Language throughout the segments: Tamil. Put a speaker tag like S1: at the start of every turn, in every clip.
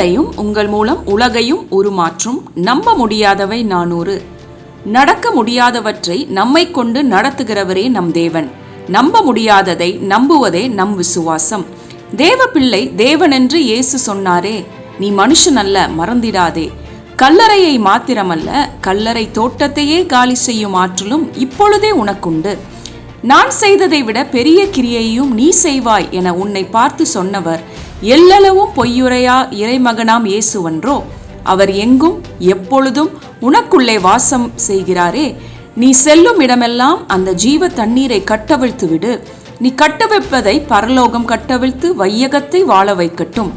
S1: உங்களையும் உங்கள் மூலம் உலகையும் உருமாற்றும் நம்ப முடியாதவை 400. நடக்க முடியாதவற்றை நம்மை கொண்டு நடத்துகிறவரே நம் தேவன். நம்ப முடியாததை நம்புவதே நம் விசுவாசம். தேவ பிள்ளை தேவனென்று இயேசு சொன்னாரே, நீ மனுஷன் அல்ல, மறந்திடாதே. கல்லறையை மாத்திரமல்ல, கல்லறை தோட்டத்தையே காலி செய்யும் ஆற்றலும் இப்பொழுதே உனக்குண்டு. நான் செய்ததை விட பெரிய கிரியையும் நீ செய்வாய் என உன்னை பார்த்து சொன்னவர் எல்லளவும் பொய்யுரையா இறைமகனாம் இயேசுவன்றோ. அவர் எங்கும் எப்பொழுதும் உனக்குள்ளே வாசம் செய்கிறாரே. நீ செல்லும் இடமெல்லாம் அந்த ஜீவ தண்ணீரை கட்டவிழ்த்து விடு. நீ கட்டவிழ்ப்பதை பரலோகம் கட்டவிழ்த்து வையகத்தை வாழ வைக்கட்டும்.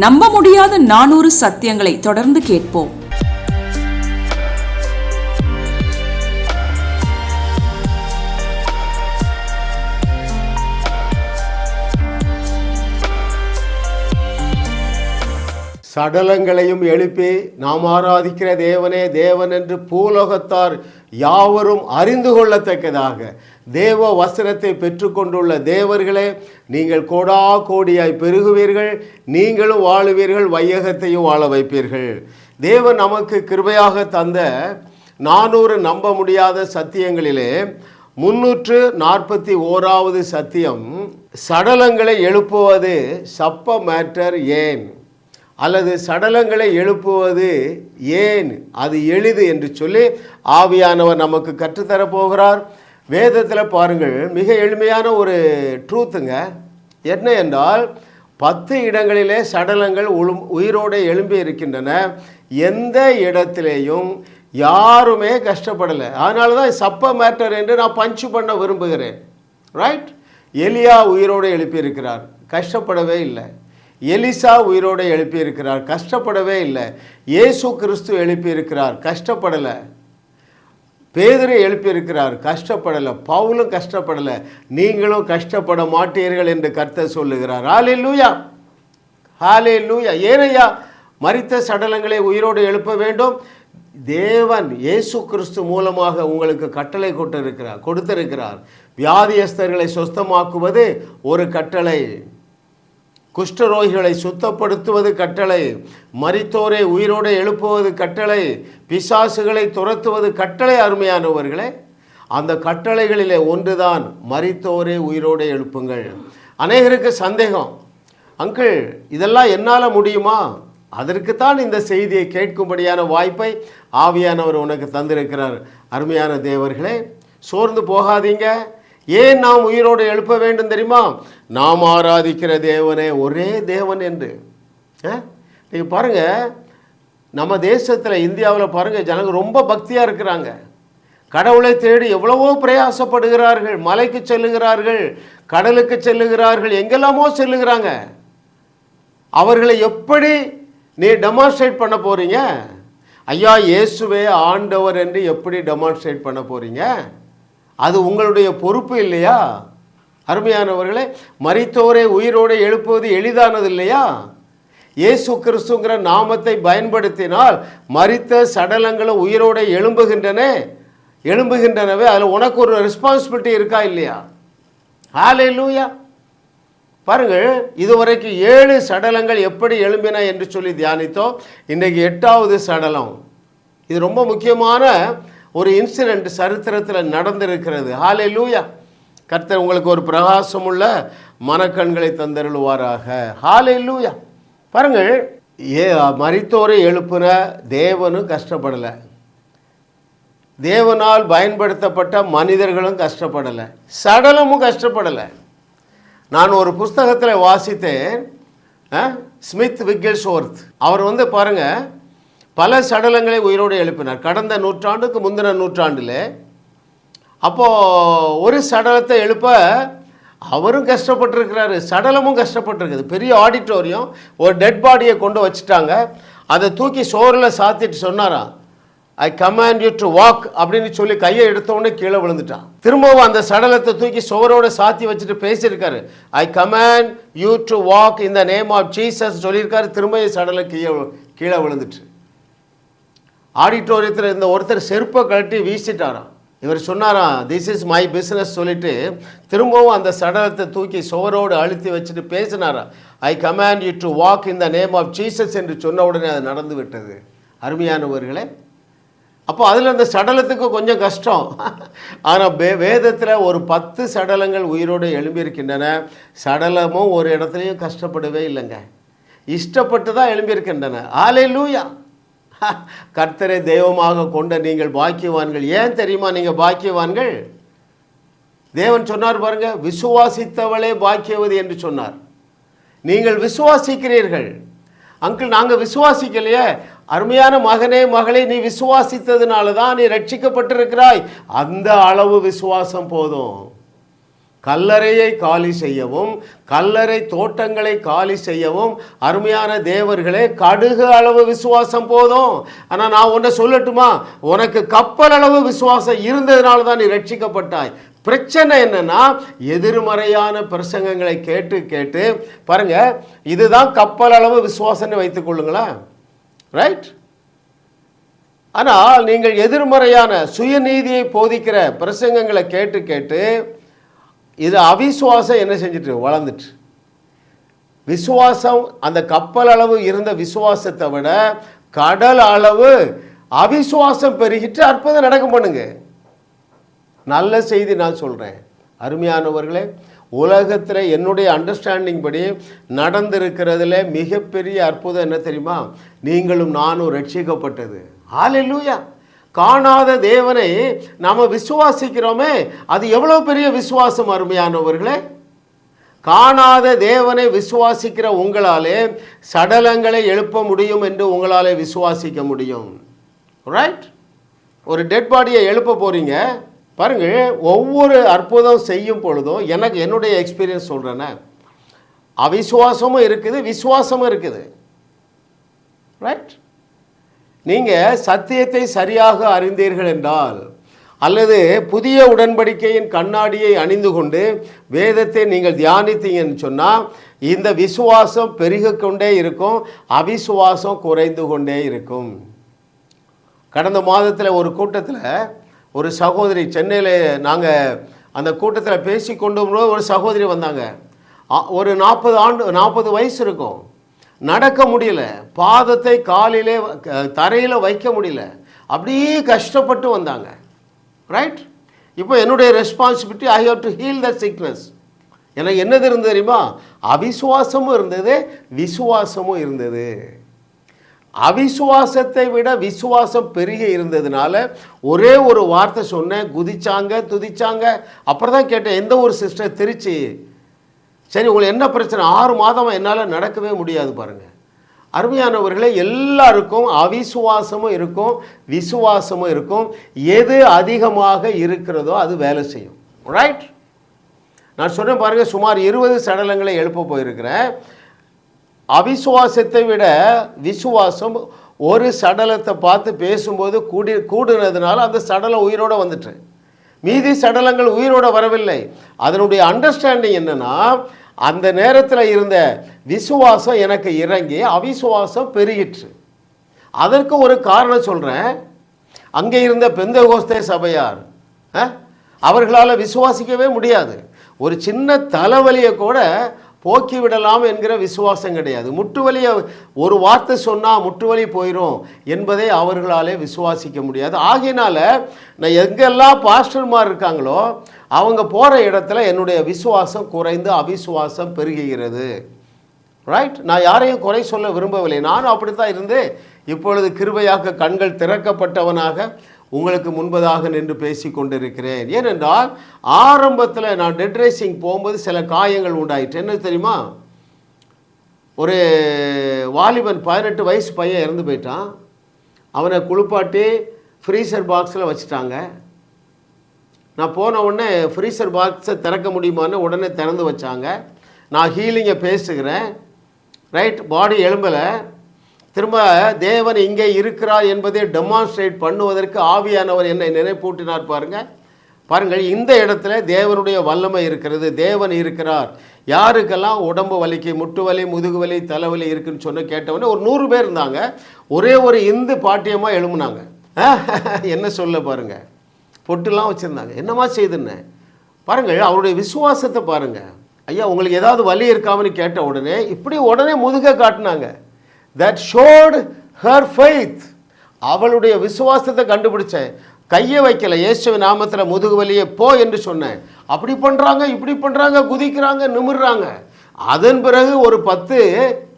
S1: நம்ப முடியாத 400 சத்தியங்களை தொடர்ந்து கேட்போம்.
S2: சடலங்களையும் எழுப்பி நாம் ஆராதிக்கிற தேவனே தேவன் என்று பூலோகத்தார் யாவரும் அறிந்து கொள்ளத்தக்கதாக தேவ வசனத்தை பெற்றுக்கொண்டுள்ள தேவர்களே, நீங்கள் கோடா கோடியாய் பெருகுவீர்கள், நீங்களும் வாழுவீர்கள், வையகத்தையும் வாழ வைப்பீர்கள். தேவன் நமக்கு கிருபையாக தந்த 400 நம்ப முடியாத சத்தியங்களிலே 341வது சத்தியம், சடலங்களை எழுப்புவது சப்ப மேட்டர் ஏன், அல்லது சடலங்களை எழுப்புவது ஏன் அது எளிது என்று சொல்லி ஆவியானவர் நமக்கு கற்றுத்தரப்போகிறார். வேதத்தில் பாருங்கள், மிக எளிமையான ஒரு ட்ரூத்துங்க. என்ன என்றால் 10 இடங்களிலே சடலங்கள் உயிரோடு எழும்பி இருக்கின்றன. எந்த இடத்திலேயும் யாருமே கஷ்டப்படலை. அதனால தான் சப்ப மேட்டர் என்று நான் பஞ்சு பண்ண விரும்புகிறேன். ரைட்? எலியா உயிரோடு எழுப்பியிருக்கிறார், கஷ்டப்படவே இல்லை. எலிசா உயிரோடு எழுப்பியிருக்கிறார், கஷ்டப்படவே இல்லை. இயேசு கிறிஸ்து எழுப்பியிருக்கிறார், கஷ்டப்படலை. பேதுரு எழுப்பியிருக்கிறார், கஷ்டப்படலை. பவுலும் கஷ்டப்படலை. நீங்களும் கஷ்டப்பட மாட்டீர்கள் என்று கர்த்தர் சொல்லுகிறார். ஹல்லேலூயா, ஹல்லேலூயா. ஏனையா மரித்த சடலங்களை உயிரோடு எழுப்ப வேண்டும்? தேவன் இயேசு கிறிஸ்து மூலமாக உங்களுக்கு கட்டளை கொடுத்திருக்கிறார். வியாதியஸ்தர்களை சுத்தமாக்குவது ஒரு கட்டளை, குஷ்டரோகிகளை சுத்தப்படுத்துவது கட்டளை, மரித்தோரை உயிரோடு எழுப்புவது கட்டளை, பிசாசுகளை துரத்துவது கட்டளை. அருமையானவர்களே, அந்த கட்டளைகளிலே ஒன்றுதான் மரித்தோரை உயிரோடு எழுப்புங்கள். அநேகருக்கு சந்தேகம், அங்கிள் இதெல்லாம் என்னால் முடியுமா? அதற்குத்தான் இந்த செய்தியை கேட்கும்படியான வாய்ப்பை ஆவியானவர் உனக்கு தந்திருக்கிறார். அருமையான தேவர்களே, சோர்ந்து போகாதீங்க. ஏன் நாம் உயிரோடு எழுப்ப வேண்டும் தெரியுமா? நாம் ஆராதிக்கிற தேவனே ஒரே தேவன் என்று. நீங்கள் பாருங்கள், நம்ம தேசத்தில் இந்தியாவில் பாருங்கள், ஜனங்க ரொம்ப பக்தியாக இருக்கிறாங்க. கடவுளை தேடி எவ்வளவோ பிரயாசப்படுகிறார்கள். மலைக்கு செல்லுகிறார்கள், கடலுக்கு செல்லுகிறார்கள், எங்கெல்லாமோ செல்லுகிறாங்க. அவர்களை எப்படி நீ டெமான்ஸ்ட்ரேட் பண்ண போகிறீங்க? ஐயா இயேசுவே ஆண்டவர் என்று எப்படி டெமான்ஸ்ட்ரேட் பண்ண போகிறீங்க? அது உங்களுடைய பொறுப்பு இல்லையா? அருமையானவர்களே, மரித்தோரை உயிரோடு எழுப்புவது எளிதானது இல்லையா? இயேசு கிறிஸ்துங்கிற நாமத்தை பயன்படுத்தினால் மரித்த சடலங்களும் உயிரோடு எழும்புகின்றனவே. அதில் உனக்கு ஒரு ரெஸ்பான்சிபிலிட்டி இருக்கா இல்லையா? ஹல்லேலூயா. பாருங்கள், இதுவரைக்கும் 7 சடலங்கள் எப்படி எழும்பின என்று சொல்லி தியானித்தோம். இன்றைக்கு 8வது சடலம். இது ரொம்ப முக்கியமான ஒரு இன்சிடென்ட் சரித்திரத்தில் நடந்திருக்கிறது. ஹல்லேலூயா. கர்த்தர் உங்களுக்கு ஒரு பிரகாசமுள்ள மனக்கண்களை தந்தருளுவாராக. ஹல்லேலூயா. பாருங்கள், மரித்தோரை எழுப்புன தேவனும் கஷ்டப்படலை, தேவனால் பயன்படுத்தப்பட்ட மனிதர்களும் கஷ்டப்படலை, சடலமும் கஷ்டப்படலை. நான் ஒரு புஸ்தகத்தில் வாசித்தேன், ஸ்மித் விக்கில்ஸ்வொர்த். அவர் பாருங்கள், பல சடலங்களை உயிரோடு எழுப்பினார் கடந்த நூற்றாண்டுக்கு முந்தின நூற்றாண்டில். அப்போது ஒரு சடலத்தை எழுப்ப அவரும் கஷ்டப்பட்டுருக்கிறாரு, சடலமும் கஷ்டப்பட்டுருக்குது. பெரிய ஆடிட்டோரியம், ஒரு டெட் பாடியை கொண்டு வச்சுட்டாங்க. அதை தூக்கி சோறில் சாத்திட்டு சொன்னாராம், ஐ கமாண்ட் யூ டு வாக் அப்படின்னு சொல்லி கையை எடுத்தோடனே கீழே விழுந்துட்டான். திரும்பவும் அந்த சடலத்தை தூக்கி சோரோட சாத்தி வச்சுட்டு பேசியிருக்காரு, I command you to walk in the name of Jesus சொல்லியிருக்காரு. திரும்ப சடலம் கீழே விழுந்துட்டு ஆடிட்டோரியத்தில் இருந்த ஒருத்தர் செருப்பை கழட்டி வீசிட்டாராம். இவர் சொன்னாராம், திஸ் இஸ் மை பிஸ்னஸ் சொல்லிட்டு திரும்பவும் அந்த சடலத்தை தூக்கி சுவரோடு அழுத்தி வச்சுட்டு பேசினாராம், I command you to walk in the name of Jesus என்று சொன்ன உடனே அது நடந்து விட்டது. அருமையானவர்களே, அப்போ அதில் அந்த சடலத்துக்கு கொஞ்சம் கஷ்டம். ஆனால் வேதத்தில் ஒரு 10 சடலங்கள் உயிரோடு எழும்பியிருக்கின்றன. சடலமும் ஒரு இடத்துலையும் கஷ்டப்படவே இல்லைங்க, இஷ்டப்பட்டு தான் எழும்பியிருக்கின்றன. ஹல்லேலூயா. கர்த்தரை தெய்வமாக கொண்ட நீங்கள் பாக்கியவான்கள். ஏன் தெரியுமா நீங்கள் பாக்கியவான்கள்? தேவன் சொன்னார் பாருங்க, விசுவாசித்தவளே பாக்கியவதி என்று சொன்னார். நீங்கள் விசுவாசிக்கிறீர்கள். அங்கிள் நாங்கள் விசுவாசிக்கலையே. அருமையான மகனே மகளே, நீ விசுவாசித்ததுனால தான் நீ ரட்சிக்கப்பட்டிருக்கிறாய். அந்த அளவு விசுவாசம் போதும். கல்லறையை காலி செய்யவும், கல்லறை தோட்டங்களை காலி செய்யவும் அருமையான தேவர்களே, கடுகு அளவு விசுவாசம் போதும். ஆனால் நான் ஒன்றை சொல்லட்டுமா, உனக்கு கப்பல் அளவு விசுவாசம் இருந்ததுனால தான் நீ ரட்சிக்கப்பட்டாய். பிரச்சனை என்னன்னா, எதிர்மறையான பிரசங்கங்களை கேட்டு கேட்டு பாருங்க, இதுதான் கப்பல் அளவு விசுவாசம்னு வைத்துக் கொள்ளுங்களேன், ரைட்? ஆனால் நீங்கள் எதிர்மறையான சுயநீதியை போதிக்கிற பிரசங்கங்களை கேட்டு கேட்டு இது அவிசுவாசம் என்ன செஞ்சுட்டு வளர்ந்துட்டு, விசுவாசம் அந்த கப்பல் அளவு இருந்த விசுவாசத்தை விட கடல் அளவு அவிசுவாசம் பெருகிட்டு அற்புதம் நடக்க பண்ணுங்க. நல்ல செய்தி நான் சொல்கிறேன் அருமையானவர்களே. உலகத்தில் என்னுடைய அண்டர்ஸ்டாண்டிங் படி நடந்திருக்கிறதுல மிகப்பெரிய அற்புதம் என்ன தெரியுமா? நீங்களும் நானும் ரட்சிக்கப்பட்டது. ஹல்லேலூயா. காணாத தேவனை நாம் விசுவாசிக்கிறோமே, அது எவ்வளோ பெரிய விசுவாசம் அருமையானவர்களே. காணாத தேவனை விசுவாசிக்கிற உங்களாலே சடலங்களை எழுப்ப முடியும் என்று உங்களாலே விசுவாசிக்க முடியும், ரைட்? ஒரு டெட் பாடியை எழுப்ப போகிறீங்க பாருங்கள். ஒவ்வொரு அற்புதம் செய்யும் பொழுதும் எனக்கு என்னுடைய எக்ஸ்பீரியன்ஸ் சொல்கிறேன்னா, அவிசுவாசமும் இருக்குது, விசுவாசமும் இருக்குது, ரைட்? நீங்கள் சத்தியத்தை சரியாக அறிந்தீர்கள் என்றால், அல்லது புதிய உடன்படிக்கையின் கண்ணாடியை அணிந்து கொண்டு வேதத்தை நீங்கள் தியானித்தீங்கன்னு சொன்னால், இந்த விசுவாசம் பெருகிக்கொண்டே இருக்கும், அவிசுவாசம் குறைந்து கொண்டே இருக்கும். கடந்த மாதத்தில் ஒரு கூட்டத்தில் ஒரு சகோதரி, சென்னையில் நாங்கள் அந்த கூட்டத்தில் பேசி கொண்டு ஒரு சகோதரி வந்தாங்க. ஒரு 40 வயசு இருக்கும். நடக்க முடியல, பாதத்தை காலிலே தரையில் வைக்க முடியல, அப்படியே கஷ்டப்பட்டு வந்தாங்க, ரைட்? இப்போ என்னுடைய responsibility, I have to heal the sickness. எனக்கு என்னது இருந்தது தெரியுமா? அவிசுவாசமும் இருந்தது, விசுவாசமும் இருந்தது. அவிசுவாசத்தை விட விசுவாசம் பெருகி இருந்ததுனால ஒரே ஒரு வார்த்தை சொன்னேன், குதிச்சாங்க, துதிச்சாங்க. அப்புறம் தான் கேட்டேன், எந்த ஒரு சிஸ்டர் திருச்சி, சரி உங்களுக்கு என்ன பிரச்சனை? 6 மாதமாக என்னால் நடக்கவே முடியாது. பாருங்கள் அருமையானவர்களே, எல்லாருக்கும் அவிசுவாசமும் இருக்கும், விசுவாசமும் இருக்கும். எது அதிகமாக இருக்கிறதோ அது வேலை செய்யும், ரைட்? நான் சொன்னேன் பாருங்கள், சுமார் 20 சடலங்களை எழுப்ப போயிருக்கிறேன். அவிசுவாசத்தை விட விசுவாசம் ஒரு சடலத்தை பார்த்து பேசும்போது கூடுனதுனால அந்த சடலம் உயிரோடு வந்துட்டு, மீதி சடலங்கள் உயிரோடு வரவில்லை. அதனுடைய அண்டர்ஸ்டாண்டிங் என்னன்னா, அந்த நேரத்தில் இருந்த விசுவாசம் எனக்கு இறங்கி அவிசுவாசம் பெருகிற்று. அதற்கு ஒரு காரணம் சொல்கிறேன். அங்கே இருந்த பெந்தகோஸ்தே சபையார் அவர்களால் விசுவாசிக்கவே முடியாது. ஒரு சின்ன தலைவலியை கூட போக்கிவிடலாம் என்கிற விசுவாசம் கிடையாது. முட்டு வலியை ஒரு வார்த்தை சொன்னால் முட்டு வலி போயிடும் என்பதை அவர்களாலே விசுவாசிக்க முடியாது. ஆகையினால நான் எங்கெல்லாம் பாஸ்டர்மார் இருக்காங்களோ அவங்க போகிற இடத்துல என்னுடைய விசுவாசம் குறைந்து அவிசுவாசம் பெருகுகிறது, ரைட்? நான் யாரையும் குறை சொல்ல விரும்பவில்லை. நானும் அப்படித்தான் இருந்து இப்பொழுது கிருபையாக கண்கள் திறக்கப்பட்டவனாக உங்களுக்கு முன்பதாக நின்று பேசி கொண்டிருக்கிறேன். ஏனென்றால் ஆரம்பத்தில் நான் டெட் ரேசிங் போகும்போது சில காயங்கள் உண்டாயிற்று. என்ன தெரியுமா? ஒரு வாலிபன் 18 வயசு பையன் இறந்து போயிட்டான். அவனை குளிப்பாட்டி ஃப்ரீசர் பாக்ஸில் வச்சுட்டாங்க. நான் போன உடனே ஃப்ரீசர் பாக்ஸை திறக்க முடியுமான்னு உடனே திறந்து வச்சாங்க. நான் ஹீலிங்கை பேசுகிறேன், ரைட்? பாடி எழும்பலை. திரும்ப தேவன் இங்கே இருக்கிறார் என்பதை டெமான்ஸ்ட்ரேட் பண்ணுவதற்கு ஆவியானவர் என்னை நினைப்பூட்டினார். பாருங்கள், இந்த இடத்துல தேவனுடைய வல்லமை இருக்கிறது, தேவன் இருக்கிறார். யாருக்கெல்லாம் உடம்பு வலிக்கு, முட்டு வலி, முதுகு வலி, தலைவலி இருக்குன்னு சொன்ன கேட்டவொடனே ஒரு 100 பேர் இருந்தாங்க. ஒரே ஒரு இந்து பாட்டியமாக எழும்புனாங்க. என்ன சொல்ல பாருங்கள், பொட்டுலாம் வச்சுருந்தாங்க. என்னம்மா செய்துன்னு பாருங்கள், அவருடைய விசுவாசத்தை பாருங்கள். ஐயா உங்களுக்கு ஏதாவது வலி இருக்காமன்னு கேட்ட உடனே முதுக காட்டினாங்க. That showed her faith. அவளுடைய விசுவாசத்தை கண்டுபிடிச்சேன். கையை வைக்கல, இயேசுவின் நாமத்தில் முதுகு வலியை போ என்று சொன்னேன். அப்படி பண்ணுறாங்க, இப்படி பண்ணுறாங்க, குதிக்கிறாங்க, நிமிர்றாங்க. அதன் பிறகு ஒரு 10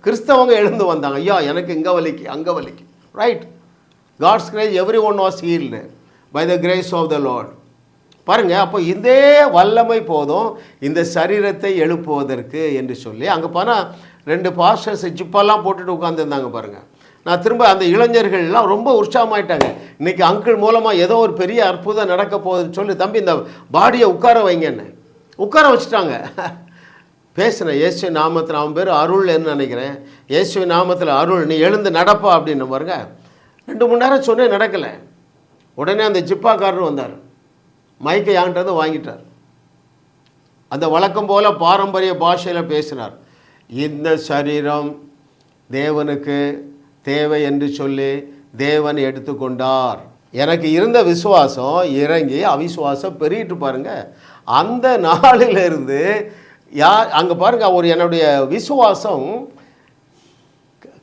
S2: கிறிஸ்தவங்க எழுந்து வந்தாங்க. ஐயா எனக்கு இங்கே வலிக்கு, அங்கே வலிக்கு. Right, God's grace every one was healed by the grace of the Lord. பாருங்க, அப்போ இதே வல்லமை போதும் இந்த சரீரத்தை எழுப்புவதற்கு என்று சொல்லி அங்கே போனால் 2 பாஸ்டர்ஸ் ஜிப்பெல்லாம் போட்டுட்டு உட்காந்துருந்தாங்க. பாருங்கள், நான் திரும்ப அந்த இளைஞர்கள்லாம் ரொம்ப உற்சாகமாயிட்டாங்க. இன்றைக்கி அங்கிள் மூலமாக ஏதோ ஒரு பெரிய அற்புதம் நடக்க போகுதுன்னு சொல்லி, தம்பி இந்த பாடியை உட்கார வைங்கன்னு உட்கார வச்சுட்டாங்க. பேசுனேன், இயேசு நாமத்தில், அவன் பேர் அருள்ன்னு நினைக்கிறேன், இயேசு நாமத்தில் அருள், நீ எழுந்து நடப்பா அப்படின்னு பாருங்க. 2 மணி நேரம் சொன்னேன், நடக்கலை. உடனே அந்த ஜிப்பாக்காரர் வந்தார், மைக்கை யான்றது வாங்கிட்டார். அந்த வழக்கம் போல் பாரம்பரிய பாஷையில் பேசினார். இந்த சரீரம் தேவனுக்கு தேவை என்று சொல்லி தேவன் எடுத்துக்கொண்டார். எனக்கு இருந்த விசுவாசம் இறங்கி அவிசுவாசம் பெருகிட்டு பாருங்க. அந்த நாளிலிருந்து அங்கே பாருங்க, என்னுடைய விசுவாசம்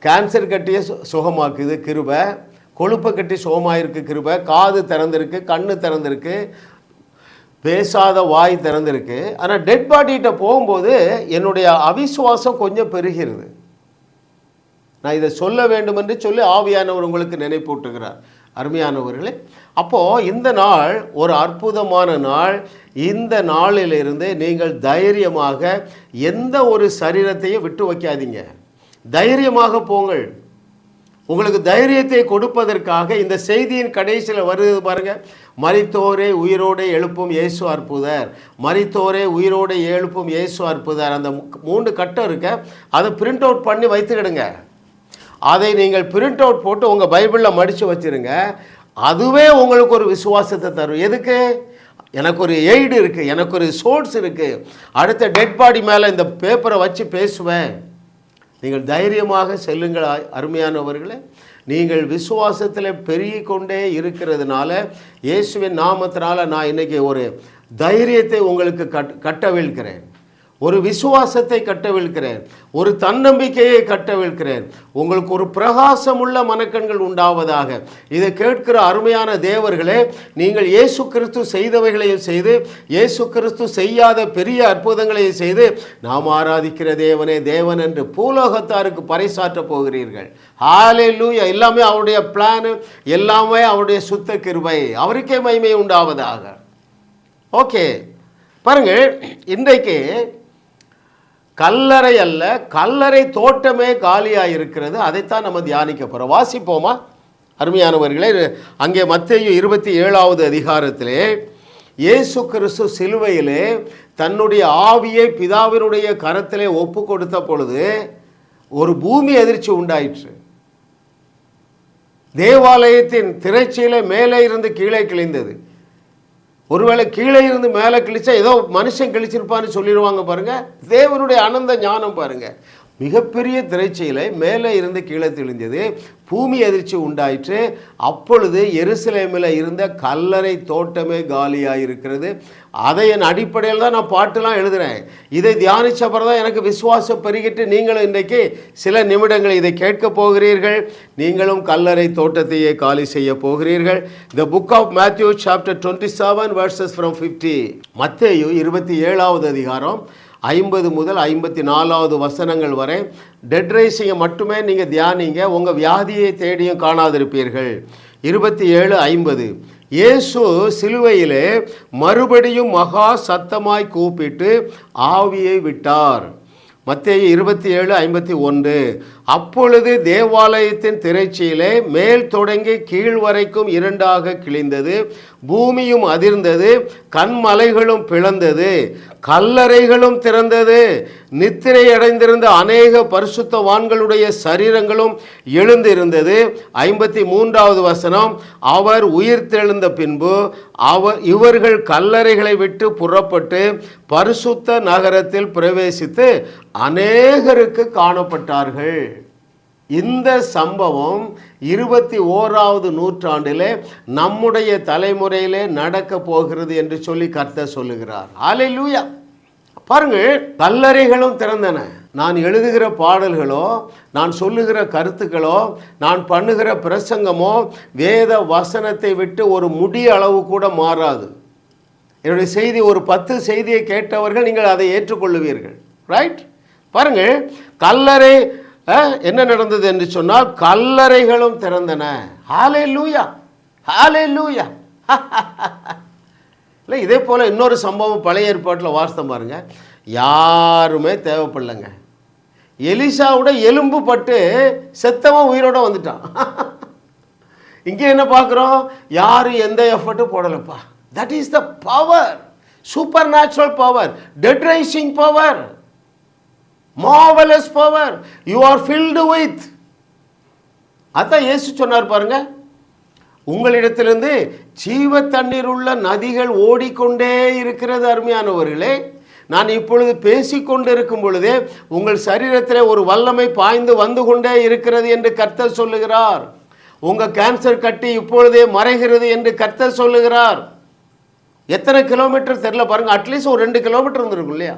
S2: கேன்சர் கட்டியே சுகமாக்குது கிருபை, கொழுப்பை கட்டி சுகமாயிருக்கு கிருபை, காது திறந்திருக்கு, கண்ணு திறந்திருக்கு, பேசாத வாய் திறந்திருக்கு. ஆனால் டெட் பாடிகிட்ட போகும்போது என்னுடைய அவிசுவாசம் கொஞ்சம் பெருகிறது. நான் இதை சொல்ல வேண்டும் என்று சொல்லி ஆவியானவர் உங்களுக்கு நினைப்பூட்டுகிறார். அருமையானவர்களே, அப்போது இந்த நாள் ஒரு அற்புதமான நாள். இந்த நாளிலிருந்து நீங்கள் தைரியமாக எந்த ஒரு சரீரத்தையும் விட்டு வைக்காதீங்க, தைரியமாக போங்கள். உங்களுக்கு தைரியத்தை கொடுப்பதற்காக இந்த செய்தியின் கடைசியில் வருது பாருங்க, மரித்தோரே உயிரோடு எழுப்பும் இயேசு அற்புதர், மரித்தோரே உயிரோடு எழுப்பும் இயேசு அற்புதர். அந்த 3 கட்டம் இருக்க, அதை பிரிண்ட் அவுட் பண்ணி வைத்துக்கிடுங்க. அதை நீங்கள் பிரிண்ட் அவுட் போட்டு உங்கள் பைபிளில் மடித்து வச்சுருங்க. அதுவே உங்களுக்கு ஒரு விசுவாசத்தை தரும். எதுக்கு? எனக்கு ஒரு எய்டு இருக்குது, எனக்கு ஒரு சோர்ஸ் இருக்குது, அடுத்த டெட் பாடி மேலே இந்த பேப்பரை வச்சு பேசுவேன். நீங்கள் தைரியமாக செல்லுங்கள். அருமையானவர்களே, நீங்கள் விசுவாசத்தில் பெருகி கொண்டே இருக்கிறதுனால, இயேசுவின் நாமத்தினால நான் இன்றைக்கி ஒரு தைரியத்தை உங்களுக்கு கட்டவிழ்க்கிறேன், ஒரு விசுவாசத்தை கட்டவிழ்க்கிறேன், ஒரு தன்னம்பிக்கையை கட்டவிழ்க்கிறேன். உங்களுக்கு ஒரு பிரகாசமுள்ள மனக்கண்கள் உண்டாவதாக. இதை கேட்கிற அருமையான தேவர்களே, நீங்கள் இயேசு கிறிஸ்து செய்தவைகளையும் செய்து, இயேசு கிறிஸ்து செய்யாத பெரிய அற்புதங்களையும் செய்து, நாம் ஆராதிக்கிற தேவனே தேவன் என்று பூலோகத்தாருக்கு பறைசாற்ற போகிறீர்கள். ஹல்லேலூயா! எல்லாமே அவருடைய பிளான், எல்லாமே அவருடைய சுத்த கிருபை, அவருக்கே மகிமை உண்டாவதாக. ஓகே, பாருங்கள், இன்றைக்கு கல்லறை அல்ல, கல்லறை தோட்டமே காலியாக இருக்கிறது. அதைத்தான் நம்ம தியானிக்க போகிறோம். வாசிப்போமா அருமையானவர்களே? அங்கே மத்தேயு 27வது அதிகாரத்திலே இயேசு கிறிஸ்து சிலுவையிலே தன்னுடைய ஆவியை பிதாவினுடைய கரத்திலே ஒப்பு கொடுத்த பொழுது ஒரு பூமி அதிர்ச்சி உண்டாயிற்று. தேவாலயத்தின் திரைச்சீலை மேலே இருந்து கீழே கிழிந்தது. ஒருவேளை கீழே இருந்து மேலே கிழிச்சா ஏதோ மனுஷன் கிழிச்சிருப்பான்னு சொல்லிடுவாங்க பாருங்க. தேவனுடைய அனந்த ஞானம் பாருங்க. மிகப்பெரிய திரைச்சீலை மேலே இருந்து கீழே தெளிந்தது, பூமி அதிர்ச்சி உண்டாயிற்று. அப்பொழுது எருசலேமில் இருந்த கல்லறை தோட்டமே காலியாக இருக்கிறது. அதை என் அடிப்படையில் தான் நான் பாட்டுலாம் எழுதுகிறேன். இதை தியானிச்சப்பறம் தான் எனக்கு விசுவாசம் பெருகிட்டு நீங்களும் இன்றைக்கு சில நிமிடங்கள் இதை கேட்க போகிறீர்கள். நீங்களும் கல்லறை தோட்டத்தையே காலி செய்ய போகிறீர்கள். The book of Matthew chapter 27 verses from 50. மத்தேயு 27வது அதிகாரம் 50 முதல் 54வது வசனங்கள் வரை டெட் ரைசிங்கை மட்டுமே நீங்கள் தியானிங்க. உங்கள் வியாதியை தேடியும் காணாதிருப்பீர்கள். 27:50. இயேசு சிலுவையிலே மறுபடியும் மகா சத்தமாய் கூப்பிட்டு ஆவியை விட்டார். மத்தேயு 27:51. அப்பொழுது தேவாலயத்தின் திரைச்சீலை மேல் தொடங்கி கீழ் வரைக்கும் 2ஆக கிழிந்தது, பூமியும் அதிர்ந்தது, கன்மலைகளும் பிளந்தது, கல்லறைகளும் திறந்தது. நித்திரை அடைந்திருந்த அநேக பரிசுத்தவான்களுடைய சரீரங்களும் எழுந்திருந்தது. 53வது வசனம். அவர் உயிர்த்தெழுந்த பின்பு இவர்கள் கல்லறைகளை விட்டு புறப்பட்டு பரிசுத்த நகரத்தில் பிரவேசித்து அநேகருக்கு காணப்பட்டார்கள். இந்த சம்பவம் 21வது நூற்றாண்டிலே நம்முடைய தலைமுறையிலே நடக்க போகிறது என்று சொல்லி கர்த்தர் சொல்லுகிறார். ஹல்லேலூயா. பாருங்கள், கல்லறைகளும் திறந்தன. நான் எழுதுகிற பாடல்களோ, நான் சொல்லுகிற கருத்துக்களோ, நான் பண்ணுகிற பிரசங்கமோ வேத வசனத்தை விட்டு ஒரு முடி அளவு கூட மாறாது. என்னுடைய செய்தி, ஒரு 10 செய்தியை கேட்டவர்கள் நீங்கள் அதை ஏற்றுக்கொள்ளுவீர்கள். ரைட்? பாருங்கள், கல்லறை என்ன நடந்தது என்று சொன்னால் கல்லறைகளும் திறந்தன. ஹல்லேலூயா, ஹல்லேலூயா. இல்லை, இதே போல் இன்னொரு சம்பவம் பழைய ஏற்பாட்டில் வாஸ்தம் பாருங்க. யாருமே தேவைப்படலைங்க. எலிசாவோட எலும்பு பட்டு செத்தவன் உயிரோட வந்துட்டான். இங்கே என்ன பார்க்குறோம்? யாரும் எந்த எஃபர்ட்டும் போடலப்பா. That is the power, supernatural power, dead rising power, marvellous power you are filled with. அதான் இயேசு சொன்னார் பாருங்க, உங்களிடத்திலிருந்து ஜீவ தண்ணீர் உள்ள நதிகள் ஓடிக்கொண்டே இருக்கிறது. அருமையானவர்களே, நான் இப்பொழுது பேசிக்கொண்டு இருக்கும் பொழுதே உங்கள் சரீரத்தில் ஒரு வல்லமை பாய்ந்து வந்து கொண்டே இருக்கிறது என்று கர்த்தர் சொல்லுகிறார். உங்கள் கேன்சர் கட்டி இப்பொழுதே மறைகிறது என்று கர்த்தர் சொல்லுகிறார். எத்தனை கிலோமீட்டர் தெரியல பாருங்க, அட்லீஸ்ட் ஒரு 2 கிலோமீட்டர் இருந்திருக்கும் இல்லையா?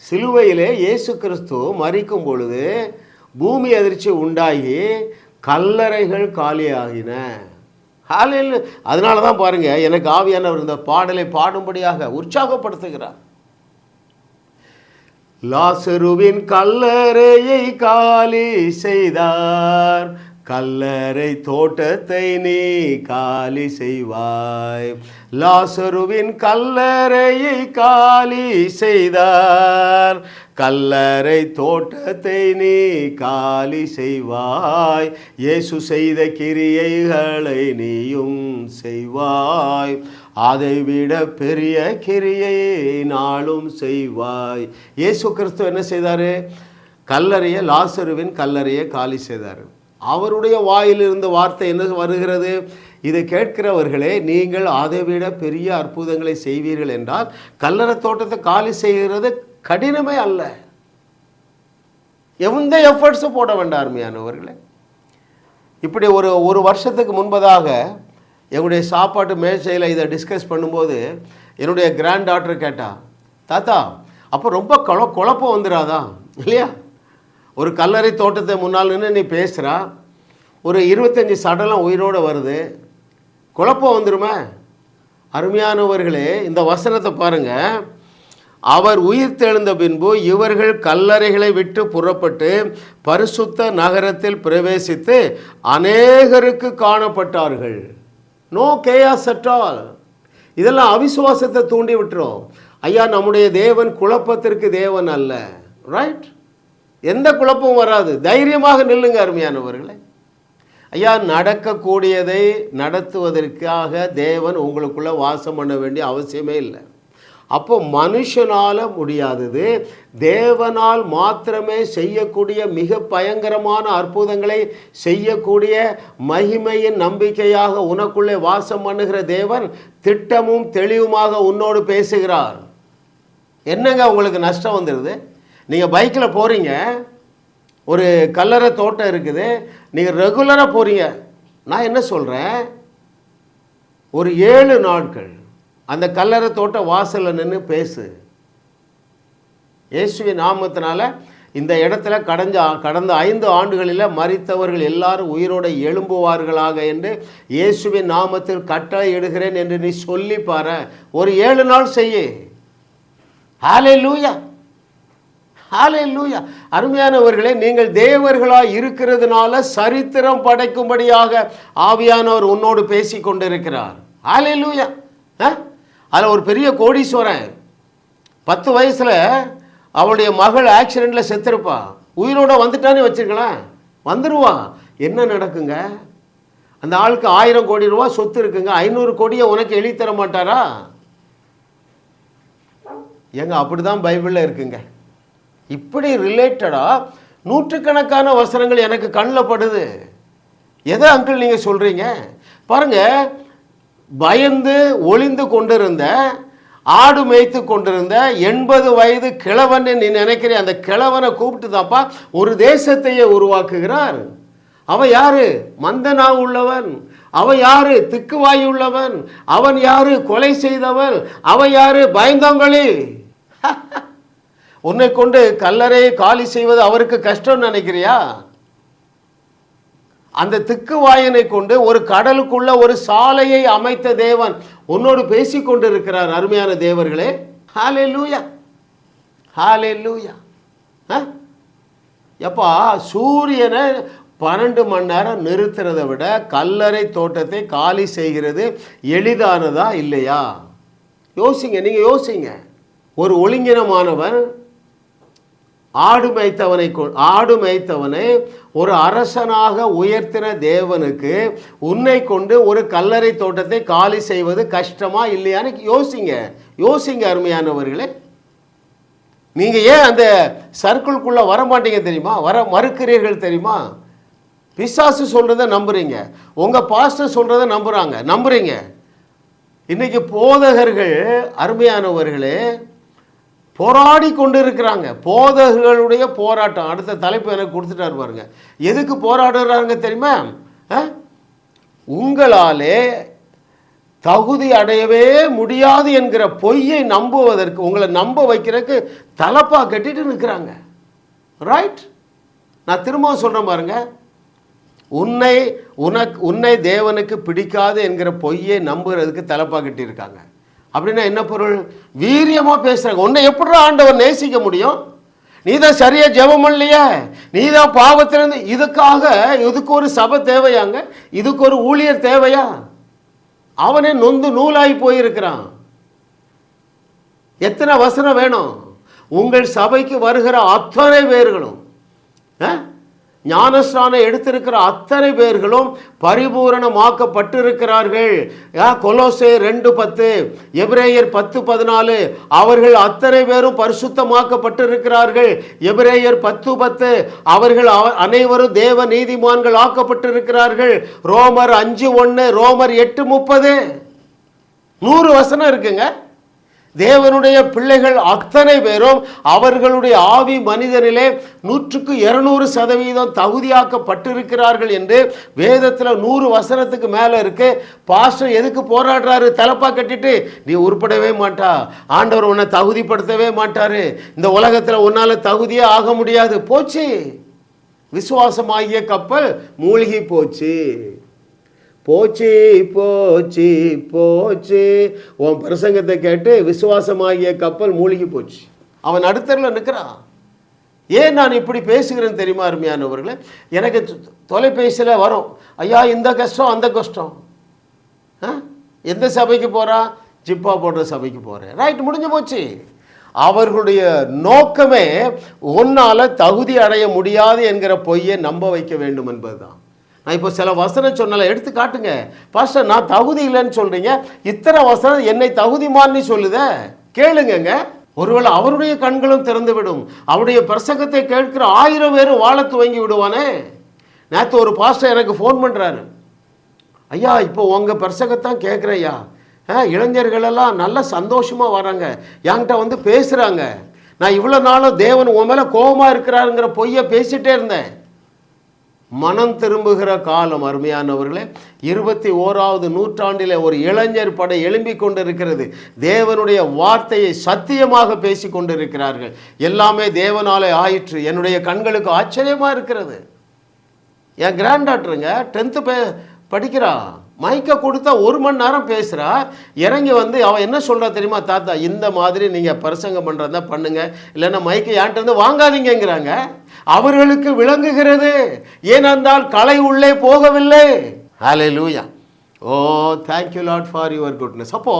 S2: சிலுவையிலே இயேசு கிறிஸ்து மரிக்கும் பொழுது பூமி அதிர்ச்சி உண்டாகி கல்லறைகள் காலியாகின. அதனால தான் பாருங்க, எனக்கு ஆவியானவர் இந்த பாடலை பாடும்படியாக உற்சாகப்படுத்துகிறார். லாசருவின் கல்லறையை காலி செய்தார், கல்லறை தோட்டத்தை நீ காலி செய்வாய். லாசருவின் கல்லறையை காலி செய்தார், கல்லறை தோட்டத்தை நீ காலி செய்வாய். இயேசு செய்த கிரியைகளை நீயும் செய்வாய், அதைவிட பெரிய கிரியையை நாளும் செய்வாய். இயேசு கிறிஸ்து என்ன செய்தார்? கல்லறையை, லாசருவின் கல்லறையை காலி செய்தார். அவருடைய வாயிலிருந்து வார்த்தை என்ன வருகிறது? இதை கேட்கிறவர்களே, நீங்கள் அதைவிட பெரிய அற்புதங்களை செய்வீர்கள் என்றால் கல்லறை தோட்டத்தை காலி செய்கிறது கடினமே அல்ல. எந்த எஃபர்ட்ஸும் போட வேண்டாம். அருமையானவர்களே, இப்படி ஒரு வருஷத்துக்கு முன்பதாக என்னுடைய சாப்பாட்டு மேசையில் இதை டிஸ்கஸ் பண்ணும்போது என்னுடைய கிராண்ட் டாட்டர் கேட்டா, தாத்தா அப்போ ரொம்ப குழப்பம் வந்துடாதா இல்லையா? ஒரு கல்லறை தோட்டத்தை முன்னால் நின்று நீ பேசுகிறா, ஒரு 25 சடலம் உயிரோடு வருது, குழப்பம் வந்துருமே? அருமையானவர்களே, இந்த வசனத்தை பாருங்க. அவர் உயிர் தெழுந்த பின்பு இவர்கள் கல்லறைகளை விட்டு புறப்பட்டு பரிசுத்த நகரத்தில் பிரவேசித்து அநேகருக்கு காணப்பட்டார்கள். No chaos at all. இதெல்லாம் அவிசுவாசத்தை தூண்டி விட்டுரும். ஐயா, நம்முடைய தேவன் குழப்பத்திற்கு தேவன் அல்ல. ரைட்? எந்த குழப்பமும் வராது. தைரியமாக நில்லுங்க அருமையானவர்களே. ஐயா, நடக்கக்கூடியதை நடத்துவதற்காக தேவன் உங்களுக்குள்ள வாசம் பண்ண வேண்டிய அவசியமே இல்லை. அப்போ மனுஷனால் முடியாதது தேவனால் மாத்திரமே செய்யக்கூடிய மிக பயங்கரமான அற்புதங்களை செய்யக்கூடிய மகிமையின் நம்பிக்கையாக உனக்குள்ளே வாசம் பண்ணுகிற தேவன் திட்டமும் தெளிவுமாக உன்னோடு பேசுகிறார். என்னங்க உங்களுக்கு நஷ்டம் வந்துடுது? நீங்கள் பைக்கில் போகிறீங்க, ஒரு கல்லறை தோட்டம் இருக்குது, நீங்கள் ரெகுலராக போகிறீங்க. நான் என்ன சொல்கிறேன், ஒரு 7 நாட்கள் அந்த கல்லறை தோட்ட வாசலில் நின்று பேசு. இயேசுவின் நாமத்தினால இந்த இடத்துல கடந்த 5 ஆண்டுகளில் மரித்தவர்கள் எல்லாரும் உயிரோடு எழும்புவார்களாக என்று இயேசுவின் நாமத்தில் கட்டளை இடுகிறேன் என்று நீ சொல்லி பாரு. ஒரு 7 நாள் செய்ய. ஹல்லேலூயா, ஹல்லேலூயா. அருமையானவர்களே, நீங்கள் தேவர்களாக இருக்கிறதுனால சரித்திரம் படைக்கும்படியாக ஆவியானவர் உன்னோடு பேசி கொண்டிருக்கிறார். ஹல்லேலூயா. அதில் ஒரு பெரிய கோடீஸ்வரன் 10 வயசில் அவளுடைய மகள் ஆக்சிடெண்ட்டில் செத்துருப்பா, உயிரோட வந்துட்டானே வச்சுருக்கலாம், வந்துடுவான். என்ன நடக்குங்க? அந்த ஆளுக்கு 1000 கோடி ரூபா சொத்து இருக்குங்க, 500 கோடியை உனக்கு எழுதி தர மாட்டாரா? எங்க அப்படி தான் பைபிளில் இருக்குங்க. இப்படி ரிலேட்டடாக நூற்றுக்கணக்கான வசனங்கள் எனக்கு கண்ணில் படுது. எதை அங்கிள் நீங்கள் சொல்கிறீங்க? பாருங்கள், பயந்து ஒளிந்து கொண்டிருந்த ஆடு மேய்த்து கொண்டிருந்த 80 வயது கிழவன் நீ நினைக்கிற அந்த கிழவனை கூப்பிட்டு தான்ப்பா ஒரு தேசத்தையே உருவாக்குகிறார். அவன் யாரு? மந்தனா உள்ளவன். அவன் யாரு? திக்குவாய் உள்ளவன். அவன் யாரு? கொலை செய்தவன். அவன் யாரு? பயந்தவங்களே. உன்னை கொண்டு கல்லறையை காலி செய்வது அவருக்கு கஷ்டம் நினைக்கிறியா? அந்த திக்குவாயனை கொண்டு ஒரு கடலுக்குள்ள ஒரு சாலையை அமைத்த தேவன் உன்னோடு பேசி கொண்டிருக்கிறார். அருமையான தேவர்களே, ஹல்லேலூயா, ஹல்லேலூயா. எப்பா, சூரியனை 12 மணி நேரம் நிறுத்துறதை விட கல்லறை தோட்டத்தை காலி செய்கிறது எளிதானதா இல்லையா? யோசிங்க, நீங்க யோசிங்க. ஒரு ஒழுங்கினமானவன் ஆடு மேய்த்தவனை ஒரு அரசனாக உயர்த்தின தேவனுக்கு உன்னை கொண்டு ஒரு கல்லறை தோட்டத்தை காலி செய்வது கஷ்டமா இல்லையான்னு யோசிங்க அருமையானவர்களே. நீங்க ஏன் அந்த சர்க்கிள்குள்ள வர மாட்டீங்க தெரியுமா? வர மறுக்கிறீர்கள் தெரியுமா? பிசாசு சொல்றதை நம்புறீங்க, உங்க பாஸ்டர் சொல்றதை நம்புறீங்க. இன்னைக்கு போதகர்கள் அருமையானவர்களே போராடி கொண்டு இருக்கிறாங்க. போதகர்களுடைய போராட்டம். அடுத்த தலைப்பு எனக்கு கொடுத்துட்டாரு பாருங்க. எதுக்கு போராடுறாங்க தெரியுமா? உங்களாலே தகுதி அடையவே முடியாது என்கிற பொய்யை நம்புவதற்கு, உங்களை நம்ப வைக்கிறதுக்கு தலப்பா கட்டிட்டு நிற்கிறாங்க. ரைட்? நான் திரும்பவும் சொல்றேன் பாருங்க. உன்னை தேவனுக்கு பிடிக்காது என்கிற பொய்யை நம்புறதுக்கு தலப்பா கட்டி இருக்காங்க. அப்படின்னா என்ன பொருள்? வீரியமா பேசுறாங்க. உன்னை எப்படி ஆண்டவர் நேசிக்க முடியும்? நீதான் சரியா ஜெபம் இல்லையா? நீதான் பாவத்திலிருந்து. இதுக்கு ஒரு சபை தேவையாங்க? இதுக்கு ஒரு ஊழியர் தேவையா? அவனே நொந்து நூலாகி போயிருக்கிறான். எத்தனை வசனம் வேணும்? உங்கள் சபைக்கு வருகிற அத்தனை பேர்களும், ஞானஸ்நானம் எடுத்திருக்கிற அத்தனை பேர்களும் பரிபூரணமாக்கப்பட்டிருக்கிறார்கள். கொலோசேயர் 2:10, எபிரேயர் 10:14, அவர்கள் அத்தனை பேரும் பரிசுத்தமாக்கப்பட்டிருக்கிறார்கள். எபிரேயர் 10:10, அவர்கள் அனைவரும் தேவ நீதிமான்கள் ஆக்கப்பட்டிருக்கிறார்கள். ரோமர் 5:1, ரோமர் 8:30, 100 வசனம் இருக்குங்க. தேவனுடைய பிள்ளைகள் அத்தனை பேரும் அவர்களுடைய ஆவி மனிதனிலே 100% தகுதியாக்கப்பட்டிருக்கிறார்கள் என்று வேதத்தில் 100 வசனத்துக்கு மேல இருக்கு. பாஸ்டர் எதுக்கு போராடுறாரு? தலப்பா கட்டிட்டு நீ உருப்படவே மாட்டா, ஆண்டவர் உன்னை தகுதிப்படுத்தவே மாட்டாரு, இந்த உலகத்தில் உன்னால தகுதியே ஆக முடியாது. போச்சு, விசுவாசமாகிய கப்பல் மூழ்கி போச்சு. போச்சு போச்சு போச்சு. உன் பிரசங்கத்தை கேட்டு விசுவாசமாகிய கப்பல் மூழ்கி போச்சு. அவன் நடுத்தரில் நிற்கிறான். ஏன் நான் இப்படி பேசுகிறேன்னு தெரியுமா அருமையானவர்களே? எனக்கு தொலைபேசியில் வரும், ஐயா இந்த கஷ்டம் அந்த கஷ்டம். எந்த சபைக்கு போறா? ஜிப்பா போடுற சபைக்கு போறேன். ரைட், முடிஞ்சு போச்சு. அவர்களுடைய நோக்கமே உன்னால தகுதி அடைய முடியாது என்கிற பொய்யை நம்ப வைக்க வேண்டும் என்பதுதான். நான் இப்போ சில வசனம் சொன்னால எடுத்து காட்டுங்க. பாஸ்டர் நான் தகுதி இல்லைன்னு சொல்றீங்க, இத்தனை வசனம் என்னை தகுதிமான்னு சொல்லுத, கேளுங்க. ஒருவேளை அவருடைய கண்களும் திறந்து விடும். அவருடைய பிரசங்கத்தை கேட்கிற 1000 பேரும் வாழ துவங்கி விடுவானே. நேற்று ஒரு பாஸ்டர் எனக்கு ஃபோன் பண்ணுறாரு, ஐயா இப்போ உங்கள் பிரசங்கத்தான் கேட்குறையா, இளைஞர்களெல்லாம் நல்ல சந்தோஷமாக வராங்க, என்கிட்ட வந்து பேசுகிறாங்க, நான் இவ்வளோ நாளும் தேவன் உன் மேலே கோபமாக இருக்கிறாருங்கிற பொய்யை பேசிகிட்டே இருந்தேன். மனம் திரும்புகிற காலம் அருமையானவர்களே. 21வது நூற்றாண்டில் ஒரு இளைஞர் படை எழும்பிக் கொண்டிருக்கிறது. தேவனுடைய வார்த்தையை சத்தியமாக பேசி கொண்டிருக்கிறார்கள். எல்லாமே தேவனாலே ஆயிற்று. என்னுடைய கண்களுக்கு ஆச்சரியமாக இருக்கிறது. என் கிராண்ட் டாக்டருங்க 10th படிக்கிறா, மைக்கை கொடுத்தா 1 மணி நேரம் பேசுகிறா. இறங்கி வந்து அவன் என்ன சொல்கிறா தெரியுமா? தாத்தா இந்த மாதிரி நீங்கள் பிரசங்கம் பண்ணுறதா பண்ணுங்க, இல்லைன்னா மைக்கை யான்ட்டு வந்து வாங்காதீங்கிறாங்க. அவர்களுக்கு விளங்குகிறது, ஏனென்றால் கலை உள்ளே போகவில்லை. Hallelujah. Oh thank you Lord for your goodness. அப்போ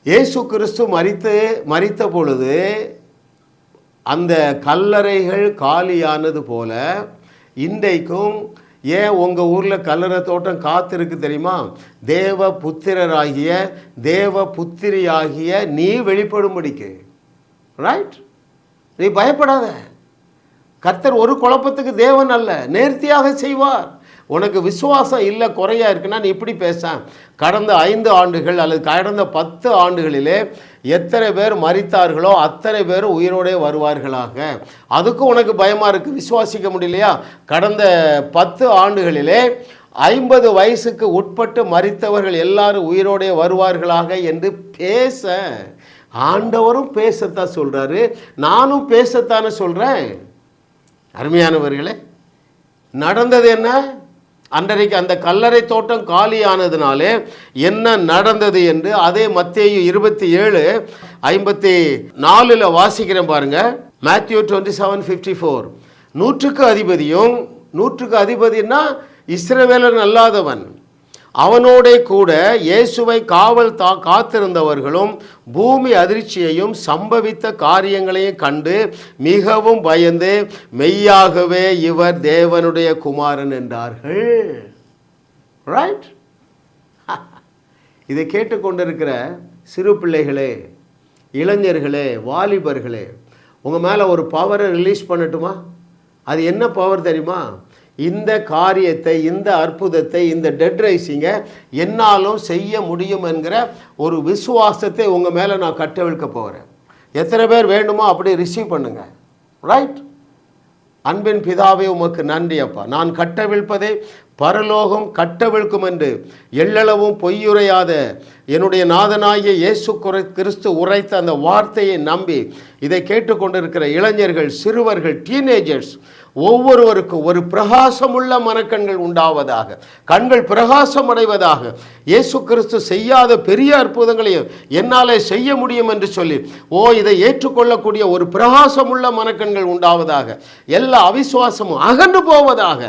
S2: இயேசு கிறிஸ்து மரித்த பொழுது அந்த கல்லறைகள் காலியானது போல இன்றைக்கும் ஏன் உங்கள் ஊரில் கல்லறை தோட்டம் காத்திருக்கு தெரியுமா? தேவ புத்திரராகிய தேவ புத்திரியாகிய நீ வெளிப்படும்படிக்கு. ரைட்? நீ பயப்படாத. கர்த்தர் ஒரு குழப்பத்துக்கு தேவன் அல்ல, நேர்த்தியாக செய்வார். உனக்கு விசுவாசம் இல்லை, குறையா இருக்குன்னா நீ இப்படி பேச. கடந்த 5 ஆண்டுகள் அல்லது கடந்த 10 ஆண்டுகளிலே எத்தனை பேர் மரித்தார்களோ அத்தனை பேர் உயிரோடே வருவார்களாக. அதுக்கும் உனக்கு பயமாக இருக்குது, விசுவாசிக்க முடியலையா? கடந்த 10 ஆண்டுகளிலே 50 வயசுக்கு உட்பட்டு மரித்தவர்கள் எல்லாரும் உயிரோடே வருவார்களாக என்று பேச ஆண்டவரும் பேசத்தான் சொல்கிறாரு, நானும் பேசத்தானே சொல்கிறேன். அருமையானவர்களே, நடந்தது என்ன? அன்றைக்கு அந்த கல்லறை தோட்டம் காலியானதுனாலே என்ன நடந்தது என்று அதே மத்தேயு 27:54 வாசிக்கிறேன் பாருங்க. மேத்யூ 27:54. 100க்கு அதிபதியும், 100க்கு அதிபதினா இஸ்ரவேலன் அல்லாதவன், அவனோட கூட இயேசுவை காவல் காத்திருந்தவர்களும் பூமி அதிர்ச்சியையும் சம்பவித்த காரியங்களையும் கண்டு மிகவும் பயந்து மெய்யாகவே இவர் தேவனுடைய குமாரன் என்றார்கள். ரைட்? இதை கேட்டுக்கொண்டிருக்கிற சிறு பிள்ளைகளே, இளைஞர்களே, வாலிபர்களே, உங்கள் மேலே ஒரு பவரை ரிலீஸ் பண்ணட்டுமா? அது என்ன பவர் தெரியுமா? இந்த காரியத்தை, இந்த அற்புதத்தை, இந்த டெட் ரைசிங்கை என்னாலும் செய்ய முடியும் என்கிற ஒரு விசுவாசத்தை உங்கள் மேலே நான் கட்டவிழ்க்க போகிறேன். எத்தனை பேர் வேண்டுமோ அப்படி ரிசீவ் பண்ணுங்க. ரைட்? அன்பின் பிதாவே உமக்கு நன்றி அப்பா, நான் கட்டவிழ்ப்பதை பரலோகம் கட்டவிழ்க்கும் என்று எள்ளளவும் பொய்யுரையாத என்னுடைய நாதனாகிய இயேசு கிறிஸ்து உரைத்த அந்த வார்த்தையை நம்பி இதை கேட்டுக்கொண்டிருக்கிற இளைஞர்கள், சிறுவர்கள், டீனேஜர்ஸ் ஒவ்வொருவருக்கும் ஒரு பிரகாசமுள்ள மனக்கண்கள் உண்டாவதாக, கண்கள் பிரகாசம் அடைவதாக. இயேசு கிறிஸ்து செய்யாத பெரிய அற்புதங்களையும் என்னாலே செய்ய முடியும் என்று சொல்லி இதை ஏற்றுக்கொள்ளக்கூடிய ஒரு பிரகாசமுள்ள மனக்கண்கள் உண்டாவதாக. எல்லா அவிசுவாசமும் அகன்று போவதாக.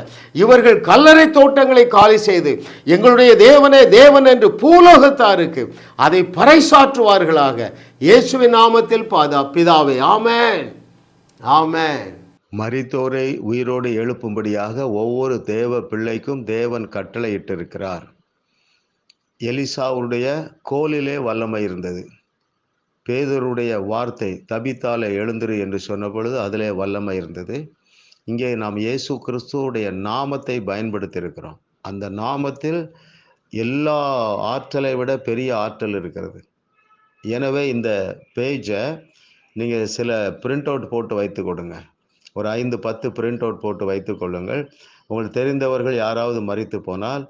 S2: இவர்கள் கல்லறை தோட்டங்களை காலி செய்து எங்களுடைய தேவனே தேவன் என்று பூலோகத்தாருக்கு அதை பறைசாற்றுவார்களாக. இயேசுவின் நாமத்தில் பிதாவே, ஆமென், ஆமென்.
S3: மரித்தோரை உயிரோடு எழுப்பும்படியாக ஒவ்வொரு தேவ பிள்ளைக்கும் தேவன் கட்டளையிட்டிருக்கிறார். எலிசாவுடைய கோலிலே வல்லமை இருந்தது. பேதுருடைய வார்த்தை தபித்தாலே எழுந்திரு என்று சொன்ன பொழுது அதிலே வல்லமை இருந்தது. இங்கே நாம் இயேசு கிறிஸ்துவுடைய நாமத்தை பயன்படுத்தியிருக்கிறோம். அந்த நாமத்தில் எல்லா ஆற்றலை விட பெரிய ஆற்றல் இருக்கிறது. எனவே இந்த பேஜை நீங்கள் சில பிரிண்ட் அவுட் போட்டு வைத்து கொடுங்க. ஒரு 5-10 பிரிண்ட் அவுட் போட்டு வைத்து கொள்ளுங்கள். உங்களுக்கு தெரிந்தவர்கள் யாராவது மரித்து போனால்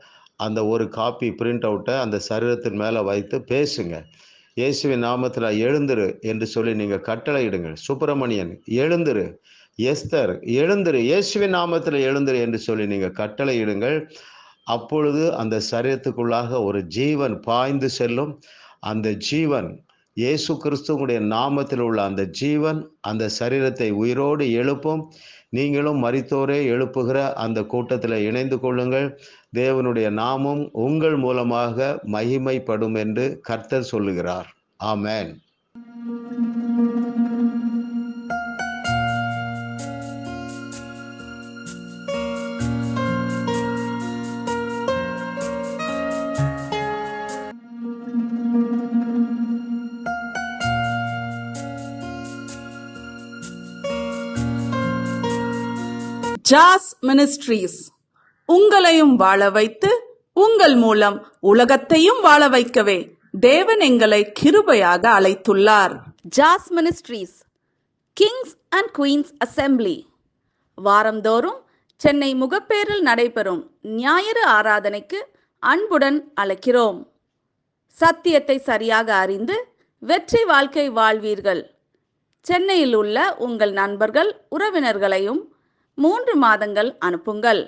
S3: அந்த ஒரு காப்பி பிரிண்ட் அவுட்டை அந்த சரீரத்தின் மேலே வைத்து பேசுங்க. இயேசுவின் நாமத்தில் எழுந்திரு என்று சொல்லி நீங்கள் கட்டளையிடுங்கள். சுப்பிரமணியன் எழுந்திரு, எஸ்தர் எழுந்திரு, இயேசுவின் நாமத்தில் எழுந்திரு என்று சொல்லி நீங்கள் கட்டளையிடுங்கள். அப்பொழுது அந்த சரீரத்துக்குள்ளாக ஒரு ஜீவன் பாய்ந்து செல்லும். அந்த ஜீவன் இயேசு கிறிஸ்துவுடைய நாமத்தில் உள்ள அந்த ஜீவன் அந்த சரீரத்தை உயிரோடு எழுப்பும். நீங்களும் மரித்தோரே எழுப்புகிற அந்த கூட்டத்தில் இணைந்து கொள்ளுங்கள். தேவனுடைய நாமம் உங்கள் மூலமாக மகிமைப்படும் என்று கர்த்தர் சொல்லுகிறார். ஆமென்.
S4: ஜாஸ் மினிஸ்ட்ரீஸ் உங்களையும் வாழ வைத்து உங்கள் மூலம் உலகத்தையும் வாழ வைக்கவே தேவன் எங்களை கிருபையாக அழைத்துள்ளார்.
S5: ஜாஸ் ministries kings and queens assembly வாரந்தோறும் சென்னை முகப்பேரில் நடைபெறும் ஞாயிறு ஆராதனைக்கு அன்புடன் அழைக்கிறோம். சத்தியத்தை சரியாக அறிந்து வெற்றி வாழ்க்கை வாழ்வீர்கள். சென்னையில் உள்ள உங்கள் நண்பர்கள், உறவினர்களையும் 3 மாதங்கள் அனுப்புங்கள்.